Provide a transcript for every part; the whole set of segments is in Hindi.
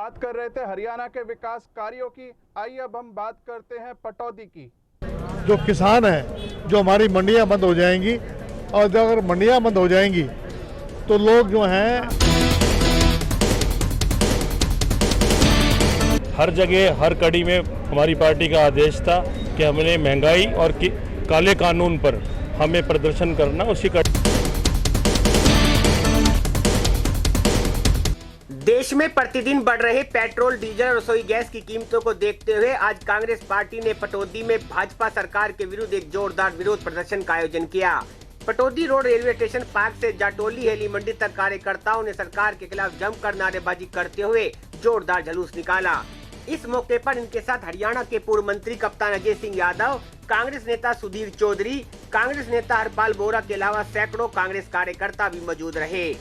बात कर रहे थे हरियाणा के विकास कार्यों की। आइए अब हम बात करते हैं पटौदी की। जो किसान हैं, जो हमारी मंडियां बंद हो जाएंगी, और जब अगर मंडियां बंद हो जाएंगी तो लोग जो हैं हर जगह हर कड़ी में हमारी पार्टी का आदेश था कि हमने महंगाई और काले कानून पर हमें प्रदर्शन करना, उसी का देश में प्रतिदिन बढ़ रहे पेट्रोल, डीजल और रसोई गैस की कीमतों को देखते हुए आज कांग्रेस पार्टी ने पटौदी में भाजपा सरकार के विरुद्ध एक जोरदार विरोध प्रदर्शन का आयोजन किया। Pataudi road railway station park से जाटोली हेली मंडी तक कार्यकर्ताओं ने सरकार के खिलाफ जमकर नारेबाजी करते हुए जोरदार जुलूस निकाला। इस मौके पर इनके साथ हरियाणा के पूर्व मंत्री कप्तान अजय सिंह यादव, कांग्रेस नेता सुधीर चौधरी, कांग्रेस नेता हरपाल बोरा के अलावा सैकड़ों कांग्रेस कार्यकर्ता भी मौजूद रहे।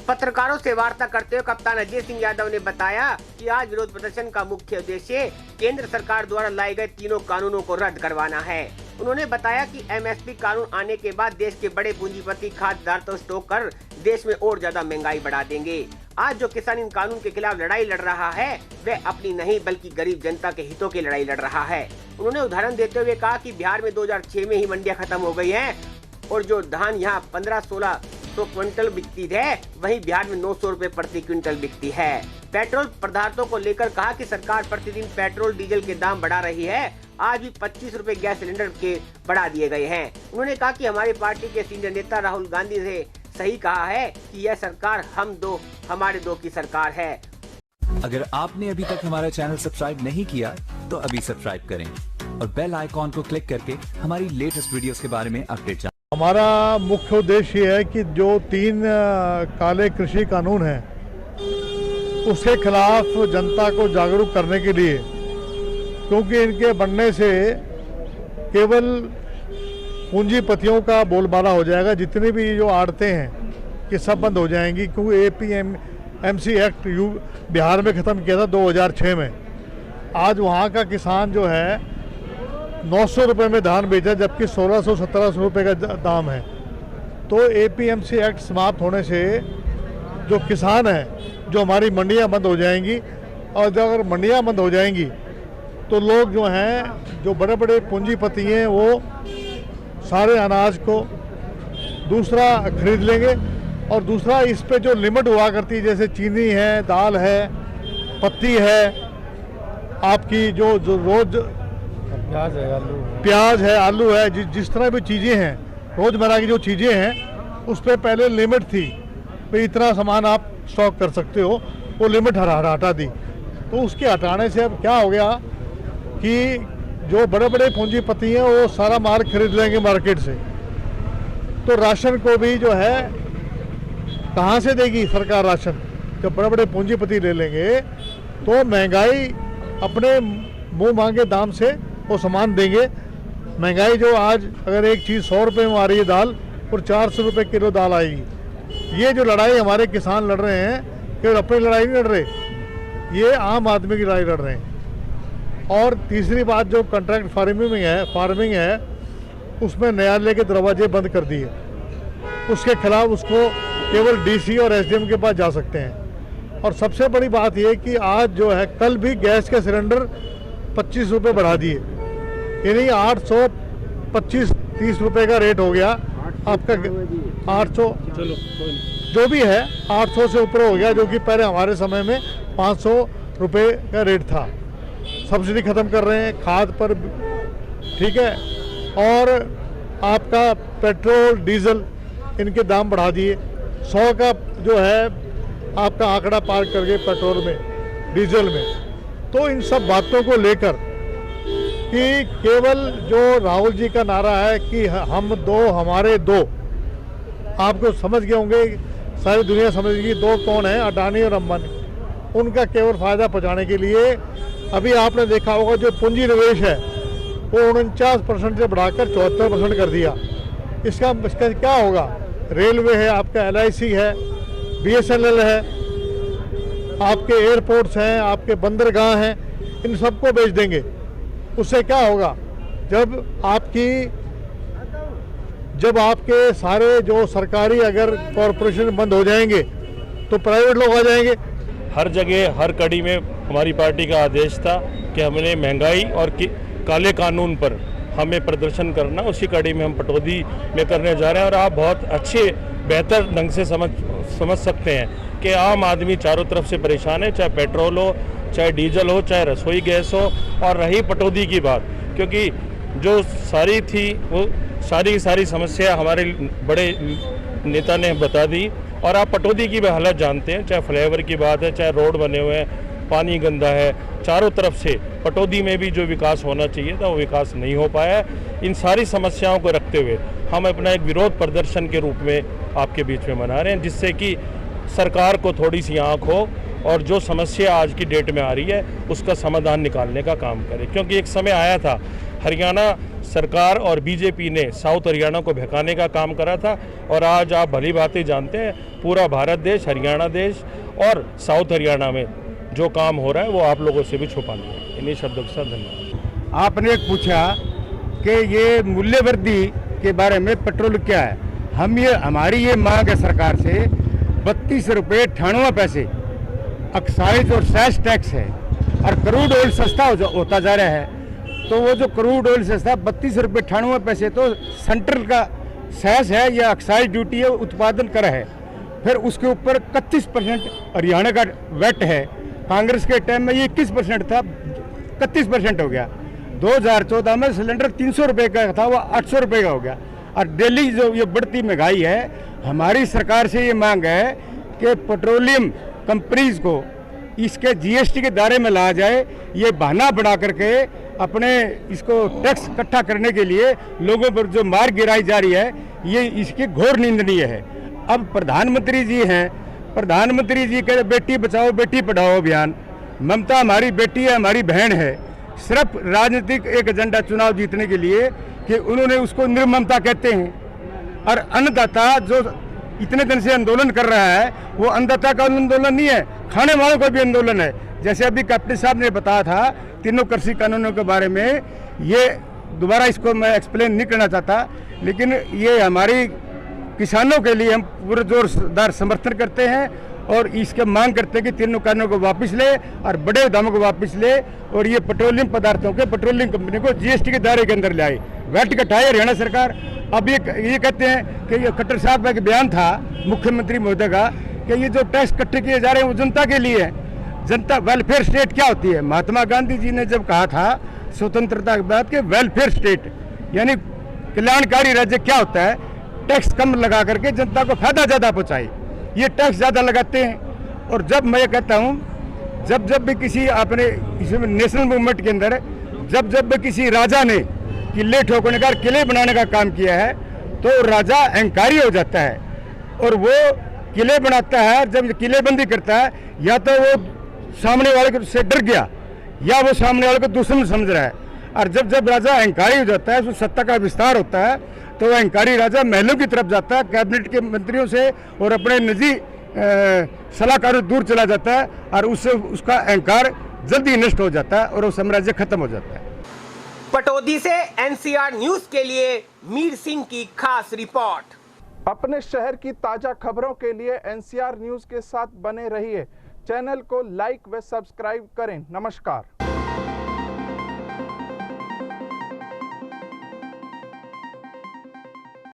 पत्रकारों से वार्ता करते हुए कप्तान अजय सिंह यादव ने बताया कि आज विरोध प्रदर्शन का मुख्य उद्देश्य केंद्र सरकार द्वारा लाए गए तीनों कानूनों को रद्द करवाना है। उन्होंने बताया कि एमएसपी कानून आने के बाद देश के बड़े पूंजीपति खाद्य पदार्थों स्टॉक कर देश में और ज्यादा महंगाई बढ़ा देंगे। आज जो किसान इन कानून के खिलाफ लड़ाई लड़ रहा है वह अपनी नहीं बल्कि गरीब जनता के हितों की लड़ाई लड़ रहा है। उन्होंने उदाहरण देते हुए कहा कि बिहार में 2006 में ही मंडियां खत्म हो गई हैं और जो धान यहाँ 1500-1600 क्विंटल बिकती है वहीं बिहार में 900 रुपए प्रति क्विंटल बिकती है। पेट्रोल पदार्थों को लेकर कहा कि सरकार प्रतिदिन पेट्रोल डीजल के दाम बढ़ा रही है। आज भी 25 रुपए गैस सिलेंडर के बढ़ा दिए गए हैं। उन्होंने कहा कि हमारी पार्टी के सीनियर नेता राहुल गांधी ने सही कहा है कि यह सरकार हम दो हमारे दो की सरकार है। अगर आपने अभी तक हमारा चैनल सब्सक्राइब नहीं किया तो अभी सब्सक्राइब करें और बेल आइकॉन को क्लिक करके हमारी लेटेस्ट वीडियोस के बारे में अपडेट जानें। हमारा मुख्य उद्देश्य ये है कि जो 3 काले कृषि कानून हैं उसके खिलाफ जनता को जागरूक करने के लिए, क्योंकि इनके बनने से केवल पूंजीपतियों का बोलबाला हो जाएगा। जितनी भी जो आड़तें हैं कि सब बंद हो जाएंगी, क्योंकि APMC एक्ट बिहार में ख़त्म किया था 2006 में। आज वहाँ का किसान जो है 900 रुपये में धान बेचा, जबकि 1600-1700 रुपये का दाम है। तो APMC एक्ट समाप्त होने से जो किसान हैं, जो हमारी मंडियां बंद हो जाएंगी, और जब अगर मंडियां बंद हो जाएंगी तो लोग जो हैं, जो बड़े बड़े पूंजीपति हैं, वो सारे अनाज को दूसरा खरीद लेंगे। और दूसरा, इस पे जो लिमिट हुआ करती है, जैसे चीनी है, दाल है, पत्ती है, आपकी जो रोज़ प्याज है, आलू है, जिस तरह भी चीज़ें हैं, रोज़मर्रा की जो चीज़ें हैं, उस पर पहले लिमिट थी भाई इतना सामान आप स्टॉक कर सकते हो, वो लिमिट हटा दी। तो उसके हटाने से अब क्या हो गया कि जो बड़े बड़े पूंजीपति हैं वो सारा माल खरीद लेंगे मार्केट से। तो राशन को भी जो है कहाँ से देगी सरकार राशन? जब बड़े बड़े पूंजीपति ले लेंगे तो महंगाई अपने मुँह मांगे दाम से वो सामान देंगे। महंगाई जो आज अगर एक चीज़ 100 रुपये में आ रही है दाल, और 400 रुपये किलो दाल आएगी। ये जो लड़ाई हमारे किसान लड़ रहे हैं, केवल अपनी लड़ाई नहीं लड़ रहे, ये आम आदमी की लड़ाई लड़ रहे हैं। और तीसरी बात, जो कॉन्ट्रैक्ट फार्मिंग है उसमें न्यायालय के दरवाजे बंद कर दिए। उसके खिलाफ उसको केवल DC और SDM के पास जा सकते हैं। और सबसे बड़ी बात यह कि आज जो है, कल भी गैस के सिलेंडर 25 रुपये बढ़ा दिए, यानी 825-30 रुपये का रेट हो गया आपका। 800 जो भी है 800 से ऊपर हो गया, जो कि पहले हमारे समय में 500 रुपये का रेट था। सब्सिडी ख़त्म कर रहे हैं खाद पर, ठीक है, और आपका पेट्रोल डीजल इनके दाम बढ़ा दिए। 100 का जो है आपका आंकड़ा पार कर गए पेट्रोल में, डीजल में। तो इन सब बातों को लेकर कि केवल जो राहुल जी का नारा है कि हम दो हमारे दो, आपको समझ गए होंगे, सारी दुनिया समझ गई दो कौन है, अडानी और अंबानी। उनका केवल फ़ायदा पहुंचाने के लिए अभी आपने देखा होगा जो पूंजी निवेश है वो 49% से बढ़ाकर 74% कर दिया। इसका क्या होगा? रेलवे है आपका, LIC है, BSNL है, आपके एयरपोर्ट्स हैं, आपके बंदरगाह हैं, इन सबको बेच देंगे। उससे क्या होगा? जब आपके सारे जो सरकारी अगर कॉरपोरेशन बंद हो जाएंगे तो प्राइवेट लोग आ जाएंगे। हर जगह हर कड़ी में हमारी पार्टी का आदेश था कि हमने महंगाई और काले कानून पर हमें प्रदर्शन करना, उसी कड़ी में हम पटौदी में करने जा रहे हैं। और आप बहुत अच्छे बेहतर ढंग से समझ सकते हैं कि आम आदमी चारों तरफ से परेशान है, चाहे पेट्रोल हो, चाहे डीजल हो, चाहे रसोई गैस हो। और रही पटौदी की बात, क्योंकि जो सारी थी वो सारी समस्या हमारे बड़े नेता ने बता दी। और आप पटौदी की भी हालत जानते हैं, चाहे फ्लाईओवर की बात है, चाहे रोड बने हुए हैं, पानी गंदा है, चारों तरफ से पटौदी में भी जो विकास होना चाहिए था वो विकास नहीं हो पाया है। इन सारी समस्याओं को रखते हुए हम अपना एक विरोध प्रदर्शन के रूप में आपके बीच में मना रहे हैं, जिससे कि सरकार को थोड़ी सी आँख हो और जो समस्या आज की डेट में आ रही है उसका समाधान निकालने का काम करे। क्योंकि एक समय आया था हरियाणा सरकार और बीजेपी ने साउथ हरियाणा को बहकाने का काम करा था, और आज आप भली भांति जानते हैं पूरा भारत देश, हरियाणा देश और साउथ हरियाणा में जो काम हो रहा है वो आप लोगों से भी छुपा नहीं है। इन्हीं शब्दों के साथ धन्यवाद। आपने एक पूछा कि ये मूल्य वृद्धि के बारे में पेट्रोल क्या है। हमारी ये मांग है सरकार से, 32 रुपये 98 पैसे एक्साइज और सेस टैक्स है, और क्रूड ऑयल सस्ता होता जा रहा है। तो वो जो क्रूड ऑयल सस्ता 32 रुपये 98 पैसे तो सेंट्रल का सेस है या एक्साइज ड्यूटी है, उत्पादन कर है। फिर उसके ऊपर 31% हरियाणा का वेट है। कांग्रेस के टाइम में ये 21% था, 31% हो गया। 2014 में सिलेंडर 300 रुपये का था, वो 800 रुपये का हो गया। और दिल्ली जो ये बढ़ती महंगाई है, हमारी सरकार से ये मांग है कि पेट्रोलियम कंपनीज को इसके जीएसटी के दायरे में लाया जाए। ये बहाना बना करके अपने इसको टैक्स इकट्ठा करने के लिए लोगों पर जो मार गिराई जा रही है, ये इसकी घोर निंदनीय है। अब प्रधानमंत्री जी हैं, प्रधानमंत्री जी के बेटी बचाओ बेटी पढ़ाओ अभियान, ममता हमारी बेटी है, हमारी बहन है, सिर्फ राजनीतिक एक एजेंडा चुनाव जीतने के लिए कि उन्होंने उसको निर्ममता कहते हैं। और अन्नदाता जो इतने दिन से आंदोलन कर रहा है, वो अन्नदाता का आंदोलन नहीं है, खाने वालों का भी आंदोलन है। जैसे अभी कैप्टन साहब ने बताया था तीनों कृषि कानूनों के बारे में, ये दोबारा इसको मैं एक्सप्लेन नहीं करना चाहता, लेकिन ये हमारी किसानों के लिए हम पूरे जोरदार समर्थन करते हैं और इसके मांग करते हैं कि तीनों कानूनों को वापस ले और बड़े दामों को वापस ले, और ये पेट्रोलियम पदार्थों के पेट्रोलियम कंपनी को जीएसटी के दायरे के अंदर ले आए। वैट घटाए हरियाणा सरकार। अब ये कहते हैं कि ये खट्टर साहब का एक बयान था मुख्यमंत्री महोदय का कि ये जो टैक्स इकट्ठे किए जा रहे हैं वो जनता के लिए है। जनता वेलफेयर स्टेट क्या होती है? महात्मा गांधी जी ने जब कहा था स्वतंत्रता के बाद के वेलफेयर स्टेट यानी कल्याणकारी राज्य क्या होता है? टैक्स कम लगा करके जनता को फायदा ज़्यादा पहुँचाए। ये टैक्स ज़्यादा लगाते हैं। और जब मैं कहता हूँ, जब भी किसी आपने इसमें नेशनल मूवमेंट के अंदर जब भी किसी राजा ने किले ठोकने का, किले बनाने का काम किया है, तो राजा अहंकारी हो जाता है और वो किले बनाता है। जब किलेबंदी करता है, या तो वो सामने वाले से डर गया या वो सामने वाले को दुश्मन समझ रहा है। और जब राजा अहंकारी हो जाता है, उसमें सत्ता का विस्तार होता है, तो अहंकारी राजा महलों की तरफ जाता है, कैबिनेट के मंत्रियों से और अपने निजी सलाहकारों से दूर चला जाता है, और उससे उसका अहंकार जल्दी नष्ट हो जाता है और वो साम्राज्य खत्म हो जाता है। पटौदी से एनसीआर न्यूज के लिए मीर सिंह की खास रिपोर्ट। अपने शहर की ताजा खबरों के लिए एनसीआर न्यूज के साथ बने रहिए। चैनल को लाइक व सब्सक्राइब करें। नमस्कार।